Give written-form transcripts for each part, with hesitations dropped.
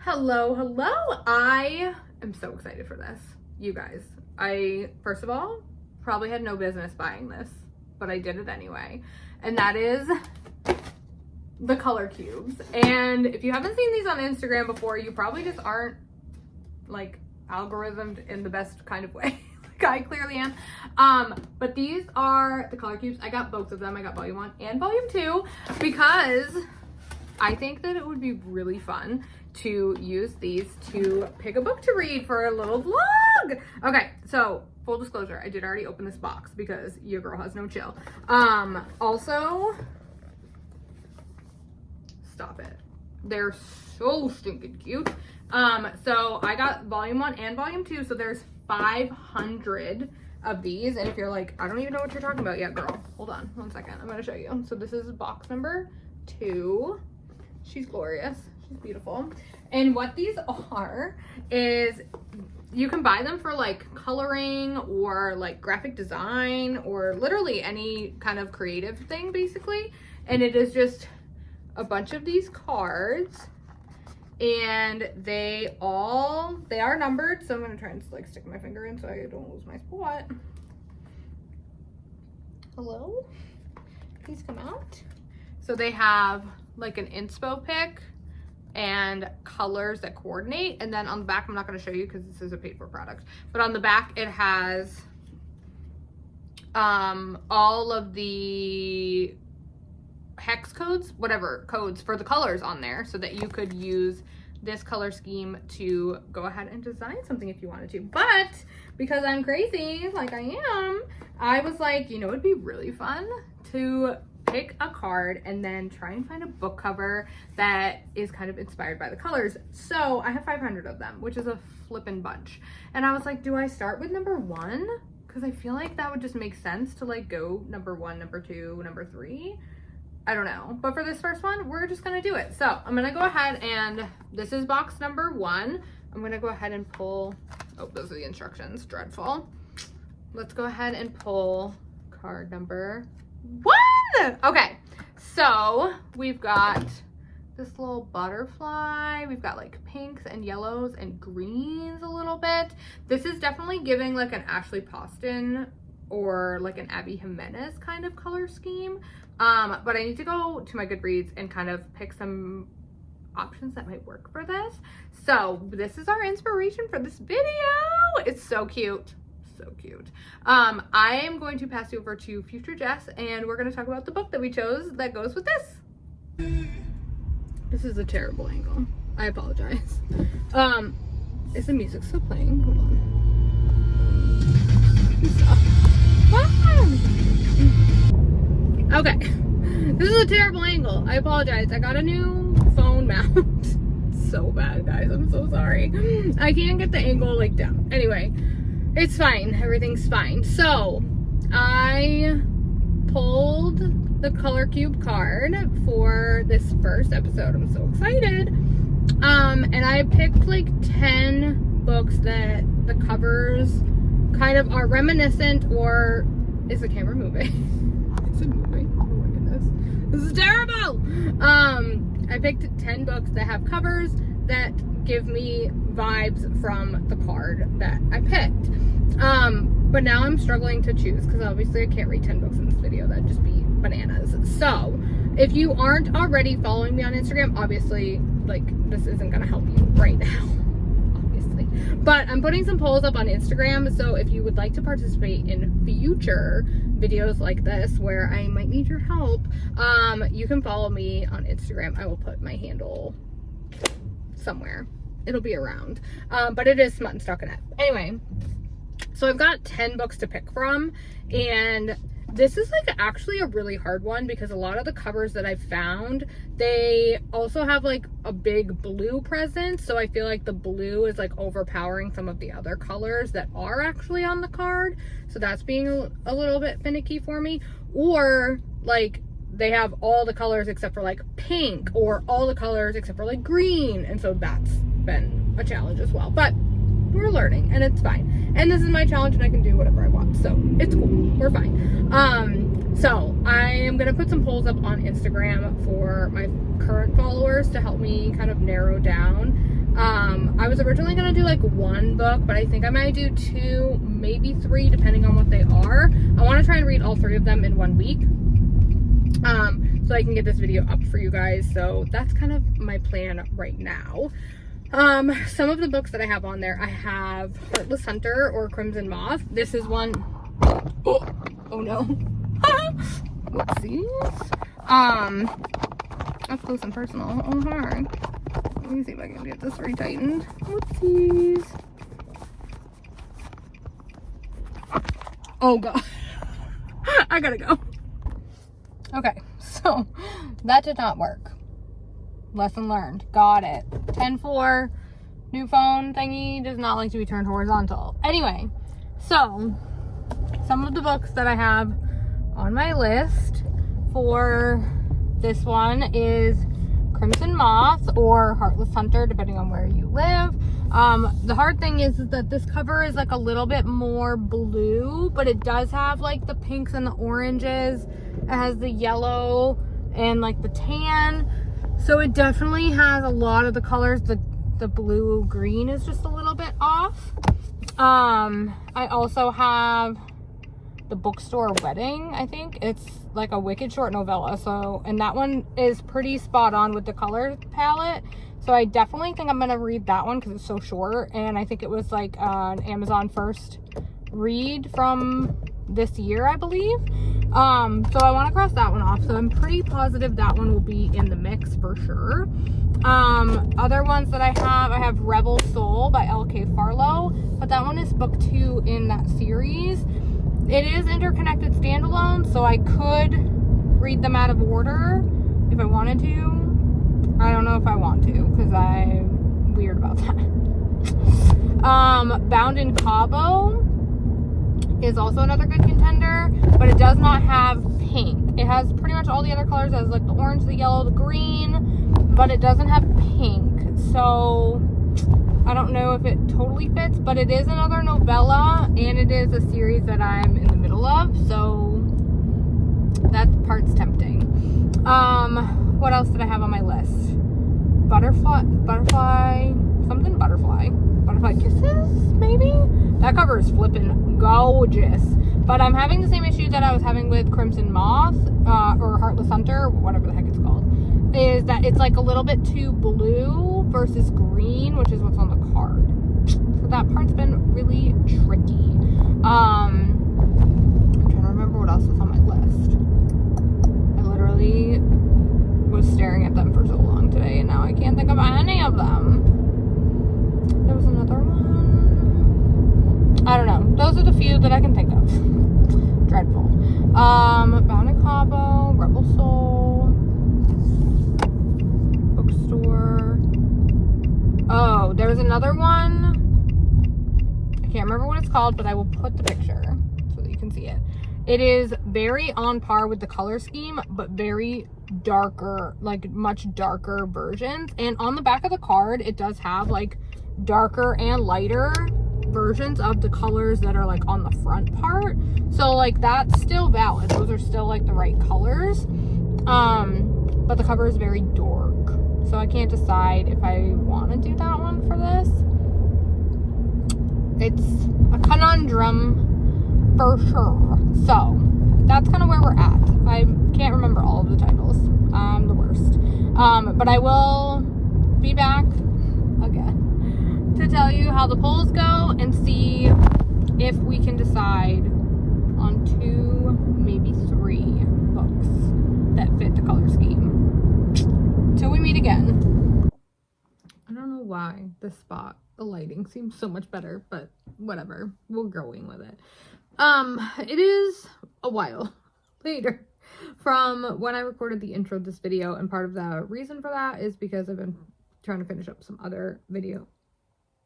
Hello. I am so excited for this, you guys. I, first of all, probably had no business buying this, but I did it anyway. And that is the color cubes. And if you haven't seen these on Instagram before, you probably just aren't like algorithmed in the best kind of way. Like I clearly am. But these are the color cubes. I got both of them. I got volume 1 and volume 2 because I think that it would be really fun to use these to pick a book to read for a little vlog. Okay, so full disclosure, I did already open this box because your girl has no chill. Also, stop it. They're so stinking cute. So I got volume 1 and volume 2, so there's 500 of these. And if you're like, I don't even know what you're talking about yet, girl, hold on one second. I'm gonna show you. So this is box number 2. She's glorious. She's beautiful. And what these are is you can buy them for like coloring or like graphic design or literally any kind of creative thing basically. And it is just a bunch of these cards and they are numbered. So I'm going to try and like stick my finger in so I don't lose my spot. Hello? Please come out. So they have like an inspo pick and colors that coordinate, and then on the back, I'm not going to show you because this is a paid for product, but on the back it has all of the hex codes, whatever codes for the colors on there, so that you could use this color scheme to go ahead and design something if you wanted to. But because I'm crazy like I am, I was like, you know, it'd be really fun to pick a card and then try and find a book cover that is kind of inspired by the colors. So I have 500 of them, which is a flippin' bunch. And I was like, do I start with number 1? Because I feel like that would just make sense to like go number 1, number 2, number 3. I don't know. But for this first one, we're just gonna do it. So I'm gonna go ahead and this is box number 1. I'm gonna go ahead and pull, oh, those are the instructions, dreadful. Let's go ahead and pull card number 1. Okay, so we've got this little butterfly. We've got like pinks and yellows and greens a little bit. This is definitely giving like an Ashley Poston or like an Abby Jimenez kind of color scheme. But I need to go to my Goodreads and kind of pick some options that might work for this. So this is our inspiration for this video. It's so cute. So cute. I am going to pass you over to future Jess and we're going to talk about the book that we chose that goes with this. This is a terrible angle. I apologize. Is the music still playing? Hold on. Okay. This is a terrible angle. I apologize. I got a new phone mount. So bad, guys. I'm so sorry. I can't get the angle like down. Anyway. It's fine. Everything's fine. So I pulled the color cube card for this first episode. I'm so excited. And I picked like 10 books that the covers kind of are reminiscent, or is the camera moving? Is it moving? Oh my goodness. This is terrible. I picked 10 books that have covers that give me vibes from the card that I picked. But now I'm struggling to choose because obviously I can't read 10 books in this video. That'd just be bananas. So if you aren't already following me on Instagram, obviously like this isn't gonna help you right now, obviously. But I'm putting some polls up on Instagram, so if you would like to participate in future videos like this where I might need your help, you can follow me on Instagram. I will put my handle somewhere. It'll be around. But it is Smut and Stockinette. Anyway, so I've got 10 books to pick from, and this is like actually a really hard one because a lot of the covers that I've found, they also have like a big blue presence. So I feel like the blue is like overpowering some of the other colors that are actually on the card. So that's being a little bit finicky for me. Or like they have all the colors except for like pink, or all the colors except for like green. And so that's been a challenge as well. But we're learning and it's fine. And this is my challenge and I can do whatever I want. So it's cool. We're fine. So I am going to put some polls up on Instagram for my current followers to help me kind of narrow down I was originally gonna do like one book, but I think I might do 2, maybe 3, depending on what they are. I want to try and read all 3 of them in 1 week, so I can get this video up for you guys. So that's kind of my plan right now. Some of the books that I have on there, I have Heartless Hunter or Crimson Moth. This is one. Oh no. Whoopsies. Up close and personal. Oh hi. Let me see if I can get this retightened. Whoopsies. Oh god. I gotta go. Okay, so that did not work. Lesson learned. Got it. 10-4. New phone thingy does not like to be turned horizontal. Anyway, so some of the books that I have on my list for this one is Crimson Moth or Heartless Hunter, depending on where you live. The hard thing is that this cover is like a little bit more blue, but it does have like the pinks and the oranges. It has the yellow and like the tan. So it definitely has a lot of the colors. The blue green is just a little bit off. I also have The Bookstore Wedding, I think. It's like a wicked short novella. So, and that one is pretty spot on with the color palette. So I definitely think I'm going to read that one because it's so short. And I think it was like an Amazon first read from this year, I believe. So I want to cross that one off. So I'm pretty positive that one will be in the mix for sure. Other ones that I have Rebel Soul by L.K. Farlow, but that one is book 2 in that series. It is interconnected standalone, so I could read them out of order if I wanted to. I don't know if I want to, because I'm weird about that. Bound in Cabo is also another good contender, but it does not have pink. It has pretty much all the other colors. It has like the orange, the yellow, the green, but it doesn't have pink. So I don't know if it totally fits, but it is another novella, and it is a series that I'm in the middle of, so that part's tempting. What else did I have on my list? Butterfly Kisses, maybe? That cover is flipping gorgeous. But I'm having the same issue that I was having with Crimson Moth, or Heartless Hunter, whatever the heck it's called, is that it's like a little bit too blue versus green, which is what's on the card. So that part's been really tricky. I'm trying to remember what else was on my list. I literally was staring at them for so long today, and now I can't think of any of them. There was another one. I don't know. Those are the few that I can think of. Dreadful. Bound in Cabo, Rebel Soul, Bookstore. Oh, there was another one. I can't remember what it's called, but I will put the picture so that you can see it. It is very on par with the color scheme, but very darker, like much darker versions. And on the back of the card, it does have like darker and lighter versions of the colors that are like on the front part. So like that's still valid. Those are still like the right colors. But the cover is very dark. So I can't decide if I want to do that one for this. It's a conundrum for sure. So that's kind of where we're at. I can't remember all of the titles. I'm the worst. But I will be back again to tell you how the polls go and see if we can decide on 2, maybe 3 books that fit the color scheme. Till we meet again. I don't know why this spot, the lighting seems so much better, but whatever. We're going with it. It is a while later from when I recorded the intro to this video, and part of the reason for that is because I've been trying to finish up some other video.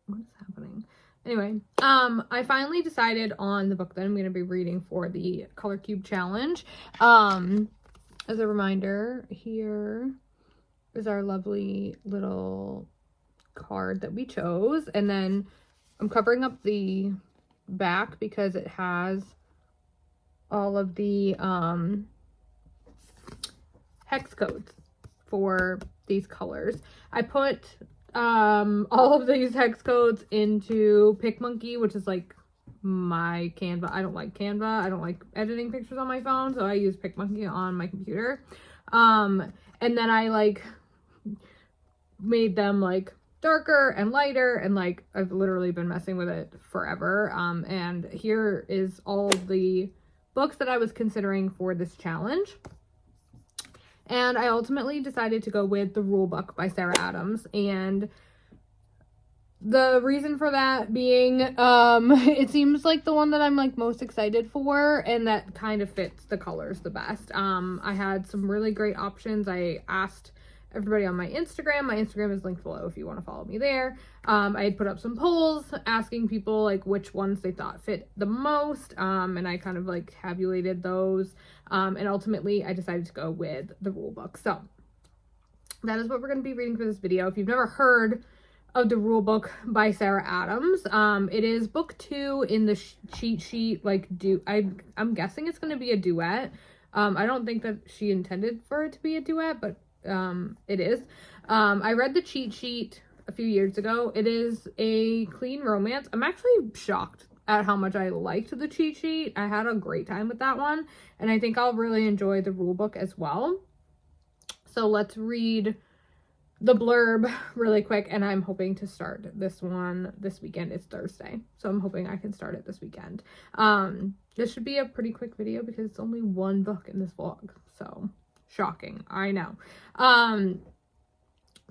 What is happening? Anyway, I finally decided on the book that I'm going to be reading for the Color Cube Challenge. As a reminder, here is our lovely little card that we chose. And then I'm covering up the back because it has all of the hex codes for these colors. I put all of these hex codes into PicMonkey, which is like my Canva. I don't like Canva. I don't like editing pictures on my phone, so I use PicMonkey on my computer. And then I like made them like darker and lighter, and like I've literally been messing with it forever. And here is all the books that I was considering for this challenge. And I ultimately decided to go with The Rule Book by Sarah Adams. And the reason for that being, it seems like the one that I'm like most excited for, and that kind of fits the colors the best. I had some really great options. I asked everybody on my Instagram. My Instagram is linked below if you want to follow me there. I had put up some polls asking people like which ones they thought fit the most, and I kind of like tabulated those, and ultimately I decided to go with The Rule Book. So that is what we're going to be reading for this video. If you've never heard of The Rule Book by Sarah Adams, it is book 2 in the cheat sheet. Like I'm guessing it's going to be a duet. I don't think that she intended for it to be a duet, but it is. I read the cheat sheet a few years ago. It is a clean romance. I'm actually shocked at how much I liked the cheat sheet. I had a great time with that one, and I think I'll really enjoy the rule book as well. So let's read the blurb really quick, and I'm hoping to start this one this weekend. It's Thursday, so I'm hoping I can start it this weekend. This should be a pretty quick video because it's only one book in this vlog, so shocking, I know.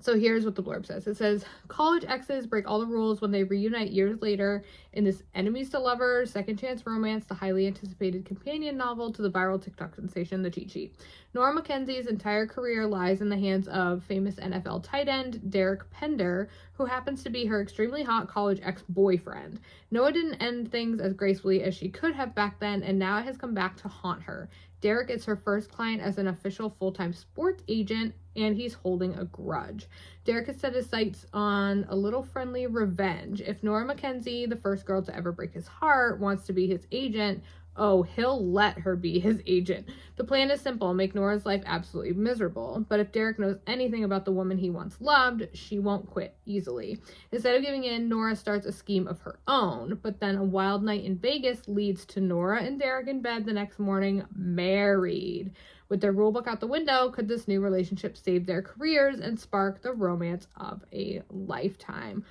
So here's what the blurb says. It says, college exes break all the rules when they reunite years later in this enemies to lovers, second chance romance, the highly anticipated companion novel to the viral TikTok sensation, The Cheat Sheet. Nora Mackenzie's entire career lies in the hands of famous NFL tight end Derek Pender, who happens to be her extremely hot college ex-boyfriend. Noah didn't end things as gracefully as she could have back then, and now it has come back to haunt her. Derek is her first client as an official full-time sports agent, and he's holding a grudge. Derek has set his sights on a little friendly revenge. If Nora Mackenzie, the first girl to ever break his heart, wants to be his agent, oh, he'll let her be his agent. The plan is simple, make Nora's life absolutely miserable. But if Derek knows anything about the woman he once loved, she won't quit easily. Instead of giving in, Nora starts a scheme of her own. But then a wild night in Vegas leads to Nora and Derek in bed the next morning, married. With their rulebook out the window, could this new relationship save their careers and spark the romance of a lifetime?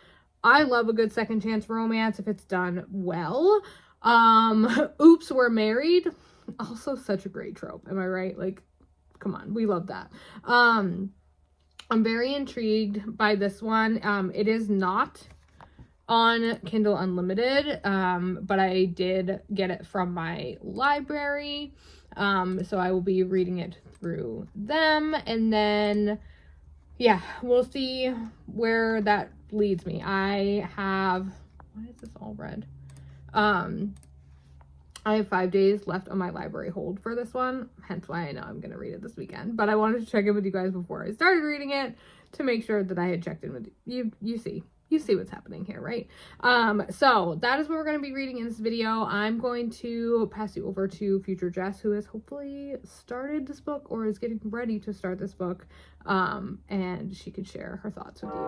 I love a good second chance romance if it's done well. Oops, we're married. Also such a great trope. Am I right? Like, come on, we love that. I'm very intrigued by this one. It is not on Kindle Unlimited, but I did get it from my library. So I will be reading it through them, and then, yeah, we'll see where that leads me. I have, why is this all red? I have 5 days left on my library hold for this one, hence why I know I'm going to read it this weekend. But I wanted to check in with you guys before I started reading it to make sure that I had checked in with you. You see what's happening here, right? So that is what we're going to be reading in this video. I'm going to pass you over to future Jess, who has hopefully started this book or is getting ready to start this book, and she could share her thoughts with you.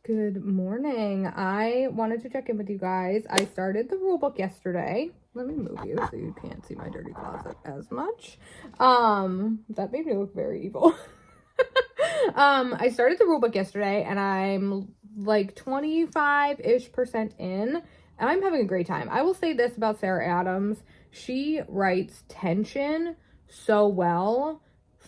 Good morning. I wanted to check in with you guys. I started the rule book yesterday. Let me move you so you can't see my dirty closet as much. That made me look very evil. I started the rule book yesterday, and I'm like 25-ish% in, and I'm having a great time. I will say this about Sarah Adams. She writes tension so well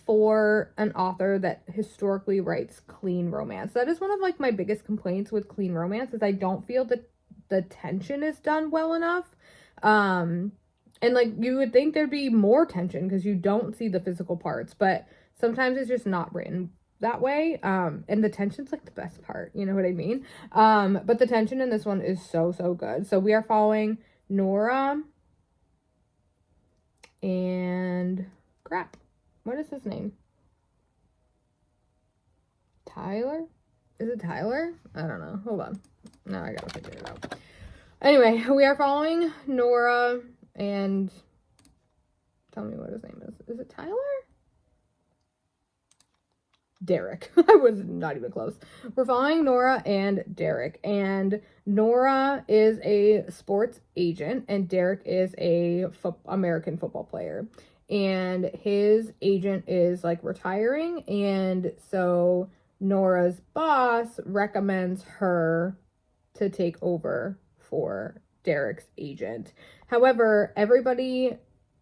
for an author that historically writes clean romance. That is one of like my biggest complaints with clean romance, is I don't feel that the tension is done well enough. And, like, you would think there'd be more tension because you don't see the physical parts, but sometimes it's just not written that way. And the tension's, like, the best part. You know what I mean? But the tension in this one is so, so good. So we are following Nora and... crap. What is his name? Tyler? Is it Tyler? I don't know. Hold on. No, I gotta figure it out. Anyway, we are following Nora and... tell me what his name is. Is it Tyler? Derek. I was not even close. We're following Nora and Derek. And Nora is a sports agent and Derek is a American football player. And his agent is, like, retiring. And so Nora's boss recommends her to take over for Derek's agent. However, everybody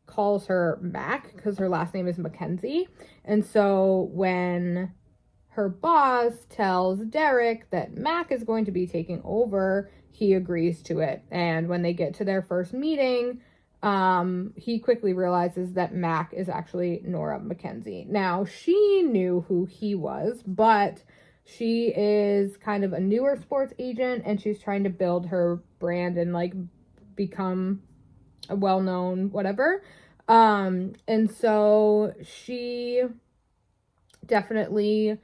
calls her Mac because her last name is Mackenzie. And so when her boss tells Derek that Mac is going to be taking over, he agrees to it. And when they get to their first meeting, he quickly realizes that Mac is actually Nora Mackenzie. Now, she knew who he was, but she is kind of a newer sports agent and she's trying to build her brand and, like, become a well-known whatever. And so she definitely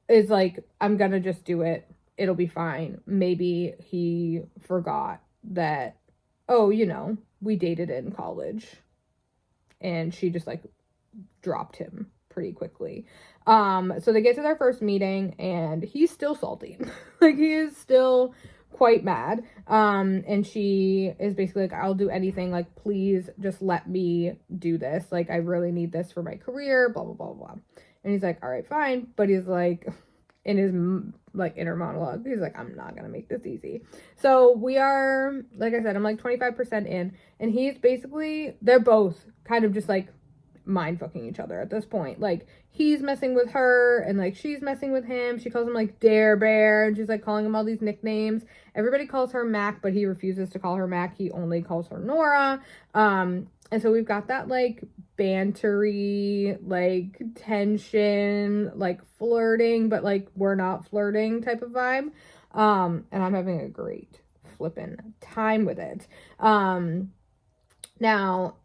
is like, I'm gonna just do it. It'll be fine. Maybe he forgot that, oh, you know, we dated in college. And she just, like, dropped him pretty quickly. So they get to their first meeting and he's still salty. Like, he is still quite mad. And she is basically like, I'll do anything. Like, please just let me do this. Like, I really need this for my career, blah, blah, blah, blah. And he's like, all right, fine. But he's like, in his, like, inner monologue, he's like, I'm not gonna make this easy. So we are, like I said, I'm like 25% in. And he's basically, they're both kind of just, like, mind fucking each other at this point. Like, he's messing with her and, like, she's messing with him. She calls him, like, Dare Bear, and she's, like, calling him all these nicknames. Everybody calls her Mac, but he refuses to call her Mac. He only calls her Nora. And so we've got that, like, bantery, like, tension, like, flirting, but, like, we're not flirting type of vibe. And I'm having a great flippin' time with it. Now,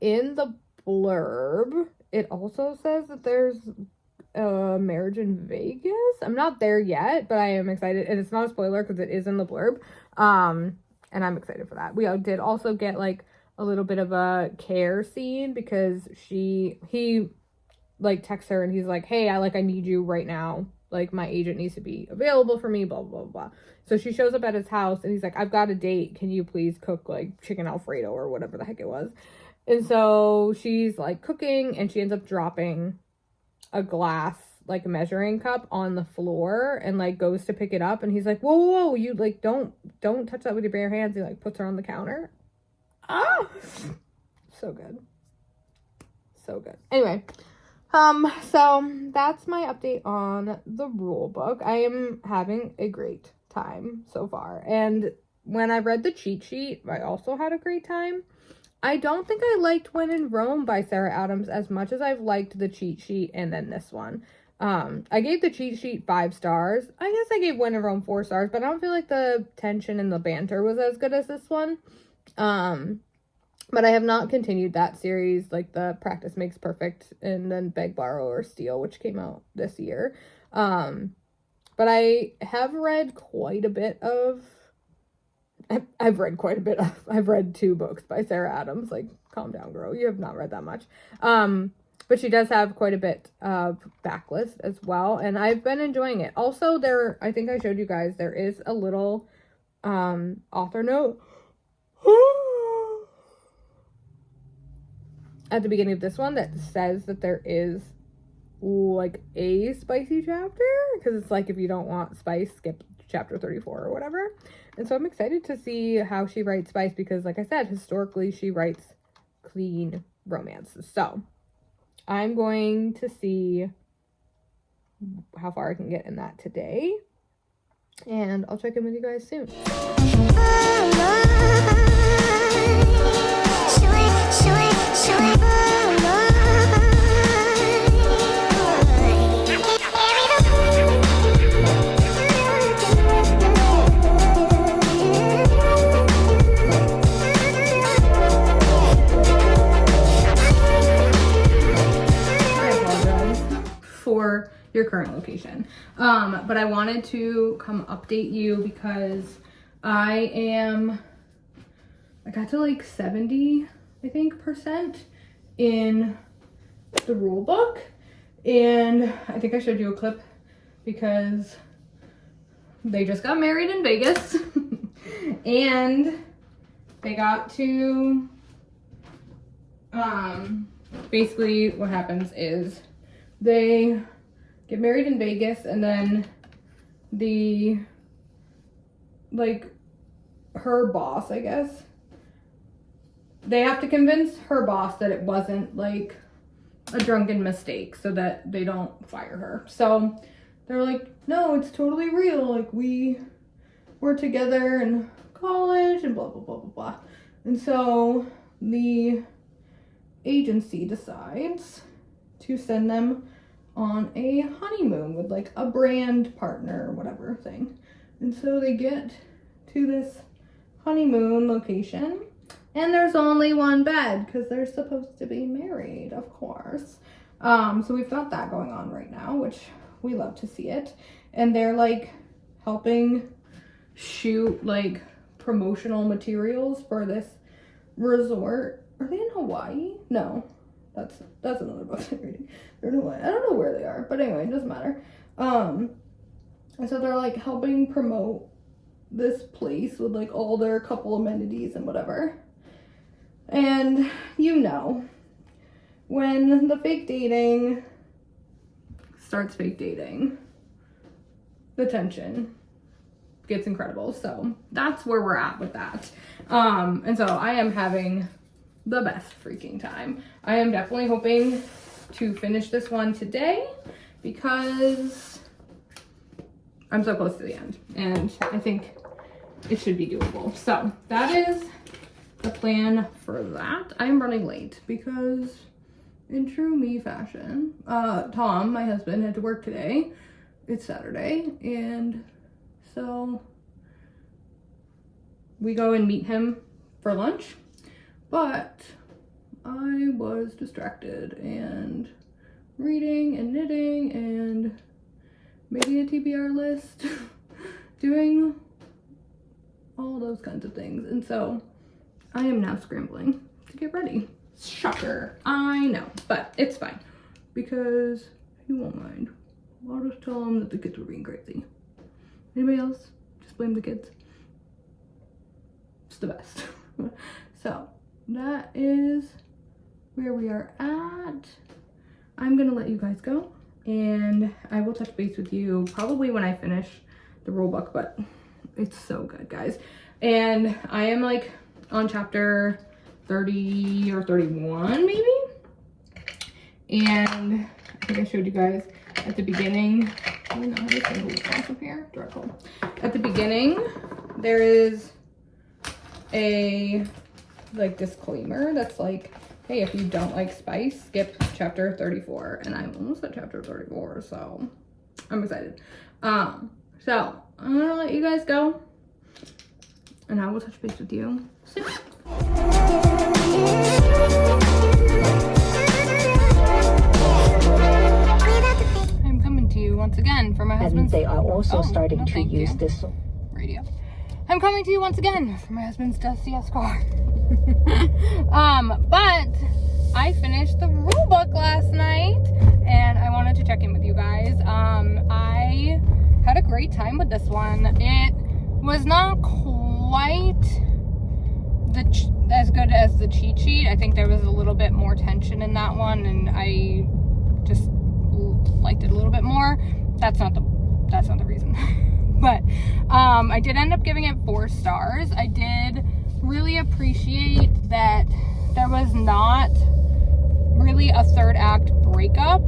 in the blurb, it also says that there's a marriage in Vegas. I'm not there yet, but I am excited, and it's not a spoiler because it is in the blurb. And I'm excited for that. We did also get, like, a little bit of a care scene because he like texts her and he's like, hey, I need you right now. Like, my agent needs to be available for me, blah, blah, blah. So she shows up at his house and he's like, I've got a date. Can you please cook, like, chicken Alfredo or whatever the heck it was? And so she's, like, cooking and she ends up dropping a glass, like, measuring cup on the floor and, like, goes to pick it up. And he's like, whoa, whoa, whoa, you, like, don't touch that with your bare hands. He, like, puts her on the counter. Ah! So good. So good. Anyway, so that's my update on the rule book. I am having a great time so far. And when I read the cheat sheet, I also had a great time. I don't think I liked When in Rome by Sarah Adams as much as I've liked the cheat sheet and then this one. I gave the cheat sheet 5 stars. I guess I gave When in Rome 4 stars, but I don't feel like the tension and the banter was as good as this one. But I have not continued that series, like the Practice Makes Perfect and then Beg, Borrow, or Steal, which came out this year. But I have read quite a bit of... I've read 2 books by Sarah Adams. Like, calm down, girl. You have not read that much. But she does have quite a bit of backlist as well. And I've been enjoying it. Also, I think I showed you guys, there is a little author note at the beginning of this one that says that there is, like, a spicy chapter. Because it's like, if you don't want spice, skip chapter 34 or whatever. And so I'm excited to see how she writes spice because, like I said, historically she writes clean romances. So I'm going to see how far I can get in that today. And I'll check in with you guys soon. your current location. But I wanted to come update you because I got to like 70, I think, % in the rule book. And I think I showed you a clip because they just got married in Vegas and they got to, basically what happens is they get married in Vegas and then her boss, I guess, they have to convince her boss that it wasn't like a drunken mistake so that they don't fire her. So they're like, no, it's totally real. Like, we were together in college and blah, blah, blah, blah, blah. And so the agency decides to send them on a honeymoon with like a brand partner or whatever thing. And so they get to this honeymoon location and there's only one bed because they're supposed to be married, of course. So we've got that going on right now, which we love to see it. And they're like helping shoot like promotional materials for this resort. Are they in Hawaii? No, that's another book I'm reading. They're in Hawaii. I don't know where they are, but anyway, it doesn't matter. And so they're like helping promote this place with like all their couple amenities and whatever. And you know, when the fake dating starts fake dating, the tension gets incredible. So that's where we're at with that. And so I am having the best freaking time. I am definitely hoping to finish this one today because I'm so close to the end and I think it should be doable. So that is the plan for that. I'm running late because in true me fashion, Tom, my husband, had to work today. It's Saturday, and so we go and meet him for lunch, but I was distracted and reading and knitting and making a TBR list, doing all those kinds of things, and so I am now scrambling to get ready. Shocker, I know, but it's fine because he won't mind. I'll just tell him that the kids were being crazy. Anybody else? Just blame the kids. It's the best. So that is where we are at. I'm gonna let you guys go and I will touch base with you probably when I finish the rule book, but it's so good, guys. And I am like on chapter 30 or 31 maybe, and I think I showed you guys at the beginning. I don't know how to say who's from here. Dreadful. At the beginning there is a like disclaimer that's like, hey, if you don't like spice, skip chapter 34, and I'm almost at chapter 34, so I'm excited. So I'm gonna let you guys go and I will touch base with you soon. I'm coming to you once again from my husband's. And they are also starting to use this radio. I'm coming to you once again from my husband's dusty car. But I finished the rule book last night and I wanted to check in with you guys. I had a great time with this one. It was not quite as good as the cheat sheet. I think there was a little bit more tension in that one and I just liked it a little bit more. That's not the reason. But I did end up giving it 4 stars. I did really appreciate that there was not really a third act breakup.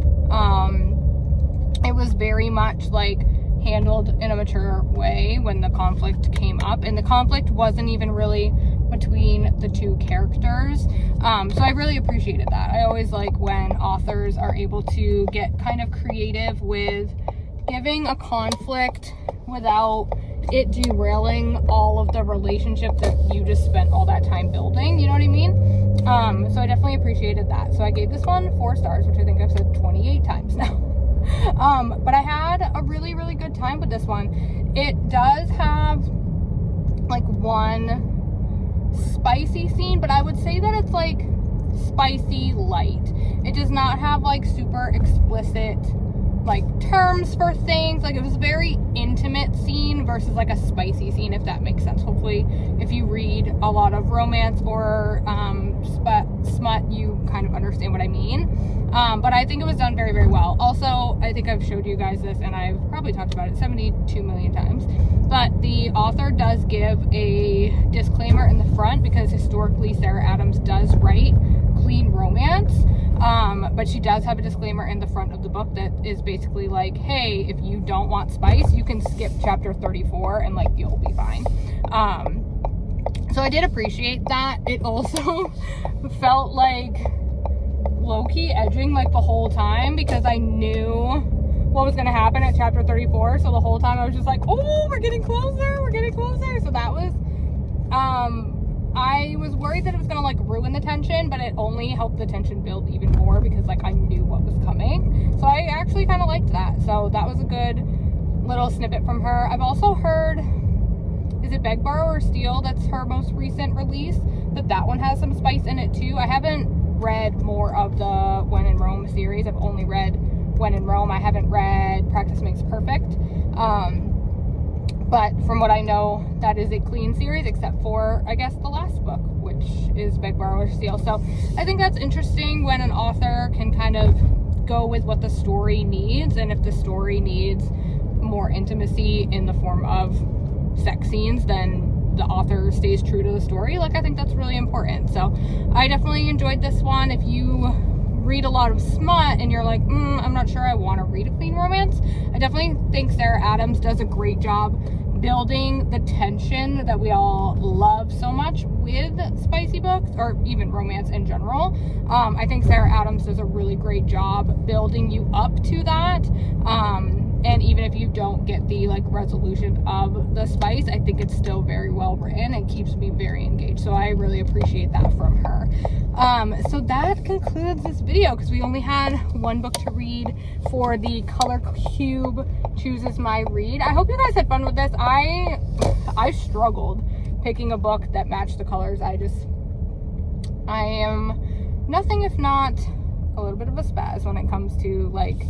It was very much like handled in a mature way when the conflict came up, and the conflict wasn't even really between the two characters. So I really appreciated that. I always like when authors are able to get kind of creative with giving a conflict without it derailing all of the relationship that you just spent all that time building, you know what I mean? So I definitely appreciated that. So I gave this one 4 stars, which I think I've said 28 times now. But I had a really, really good time with this one. It does have like one spicy scene, but I would say that it's like spicy light. It does not have like super explicit like terms for things. Like, it was a very intimate scene versus like a spicy scene, if that makes sense. Hopefully, if you read a lot of romance or smut, you kind of understand what I mean. But I think it was done very, very well. Also, I think I've showed you guys this, and I've probably talked about it 72 million times, but the author does give a disclaimer in the front, because historically Sarah Adams does write clean romance. But she does have a disclaimer in the front of the book that is basically like, hey, if you don't want spice, you can skip chapter 34 and like you'll be fine. So I did appreciate that. It also felt like low-key edging like the whole time, because I knew what was going to happen at chapter 34. So the whole time I was just like, oh, we're getting closer, we're getting closer. So that was, I was worried that it was going to like ruin the tension, but it only helped the tension build even more, because like I knew what was coming. So I actually kind of liked that. So that was a good little snippet from her. I've also heard, is it Beg, Borrow, or Steal? That's her most recent release. That one has some spice in it too. I haven't read more of the When in Rome series. I've only read When in Rome. I haven't read Practice Makes Perfect. But from what I know, that is a clean series, except for, I guess, the last book, which is Beg, Borrow, or Steal. So I think that's interesting when an author can kind of go with what the story needs. And if the story needs more intimacy in the form of sex scenes, then the author stays true to the story. Like, I think that's really important. So I definitely enjoyed this one. If you read a lot of smut and you're like, I'm not sure I want to read a clean romance, I definitely think Sarah Adams does a great job building the tension that we all love so much with spicy books, or even romance in general. I think Sarah Adams does a really great job building you up to that. And even if you don't get the like resolution of the spice, I think it's still very well written and keeps me very engaged. So I really appreciate that from her. So that concludes this video, because we only had one book to read for the Color Cube Chooses My Read. I hope you guys had fun with this. I struggled picking a book that matched the colors. I am nothing if not a little bit of a spaz when it comes to like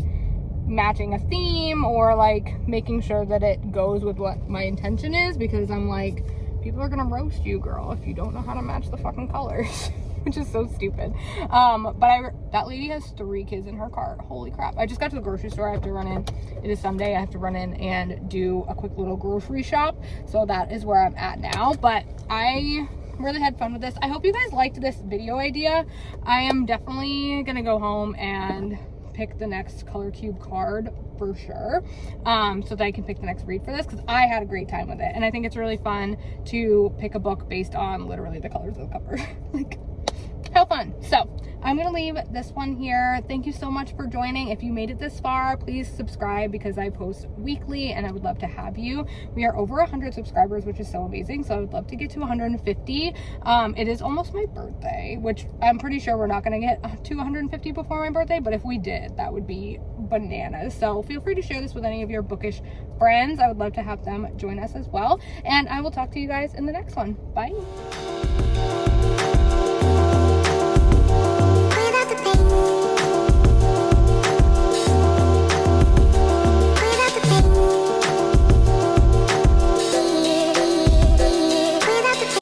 matching a theme, or like making sure that it goes with what my intention is, because I'm like, people are gonna roast you, girl, if you don't know how to match the fucking colors. Which is so stupid. But that lady has 3 kids in her cart. Holy crap. I just got to the grocery store. I have to run in. It is Sunday. I have to run in and do a quick little grocery shop. So that is where I'm at now. But I really had fun with this. I hope you guys liked this video idea. I am definitely gonna go home and pick the next Color Cube card for sure, so that I can pick the next read for this, because I had a great time with it, and I think it's really fun to pick a book based on literally the colors of the cover. Like, how fun. So I'm gonna leave this one here. Thank you so much for joining. If you made it this far, please subscribe, because I post weekly and I would love to have you. We are over 100 subscribers, which is so amazing. So I would love to get to 150. It is almost my birthday, which I'm pretty sure we're not gonna get to 150 before my birthday, but if we did, that would be bananas. So feel free to share this with any of your bookish friends. I would love to have them join us as well. And I will talk to you guys in the next one. Bye.